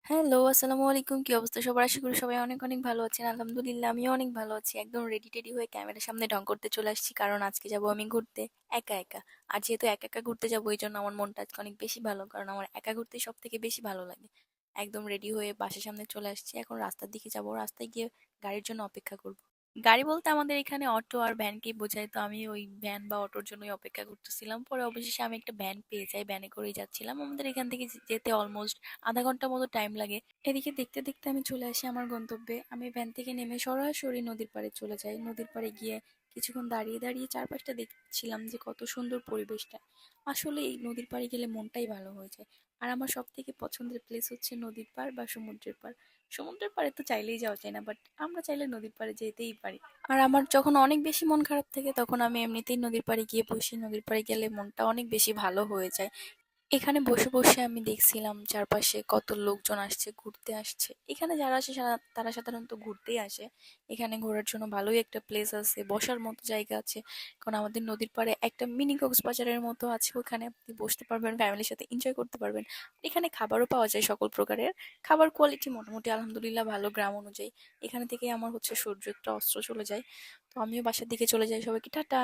Hello, আসসালামু আলাইকুম। কি অবস্থা সবার? আশা করি সবাই অনেক, অনেক ভালো আছেন। আলহামদুলিল্লাহ আমিও অনেক ভালো আছি। একদম রেডি-টেডি হয়ে ক্যামেরার সামনে ঢং করতে চলে আসছি। কারণ আজকে যাবো আমি ঘুরতে একা, একা। আর যেহেতু একা, একা ঘুরতে যাবো এইজন্য আমার মনটা আজকে অনেক বেশি ভালো। কারণ আমার একা ঘুরতে সবথেকে বেশি ভালো লাগে। একদম রেডি হয়ে বাসার সামনে চলে আসছি। এখন রাস্তার দিকে যাবো। রাস্তায় গিয়ে গাড়ির জন্য অপেক্ষা করব। গাড়ি বলতে আমাদের এখানে অটো আর ভ্যানকেই বোঝায়। তো আমি ওই ভ্যান বা অটোর জন্যই অপেক্ষা করতেছিলাম। পরে অবশেষে আমি একটা ভ্যান পেয়ে যাই। ভ্যানে করেই যাচ্ছিলাম। আমাদের এখান থেকে যেতে অলমোস্ট আধা ঘন্টার মতো টাইম লাগে। এদিকে দেখতে দেখতে আমি চলে আসি আমার গন্তব্যে। আমি ভ্যান থেকে নেমে সরাসরি নদীর পাড়ে চলে যাই। নদীর পাড়ে গিয়ে কিছুক্ষণ দাঁড়িয়ে দাঁড়িয়ে চারপাশটা দেখছিলাম যে কত সুন্দর পরিবেশটা। আসলে এই নদীর পাড়ে গেলে মনটাই ভালো হয়ে যায়। আর আমার সব থেকে পছন্দের প্লেস হচ্ছে নদীর পাড় বা সমুদ্রের পাড়। সমুদ্রের পাড়ে তো চাইলেই যাওয়া যায় না, বাট আমরা চাইলে নদীর পাড়ে যেতেই পারি। আর আমার যখন অনেক বেশি মন খারাপ থাকে তখন আমি এমনিতেই নদীর পাড়ে গিয়ে বসি। নদীর পাড়ে গেলে মনটা অনেক বেশি ভালো হয়ে যায়। এখানে বসে বসে আমি দেখছিলাম চারপাশে কত লোকজন আসছে, ঘুরতে আসছে। এখানে যারা আসে তারা সাধারণত ঘুরতেই আসে। এখানে ঘোরার জন্য ভালোই একটা প্লেস আছে, বসার মতো জায়গা আছে। কারণ আমাদের নদীর পাড়ে একটা মিনি কক্সবাজারের মতো আছে, ওখানে আপনি বসতে পারবেন, ফ্যামিলির সাথে এনজয় করতে পারবেন। এখানে খাবারও পাওয়া যায় সকল প্রকারের। খাবার কোয়ালিটি মোটামুটি আলহামদুলিল্লাহ ভালো গ্রাম অনুযায়ী। এখানে থেকে আমার হচ্ছে সূর্য একটা অস্ত্র চলে যায়। তো আমিও বাসার দিকে চলে যাই। সবাইকে টাটা।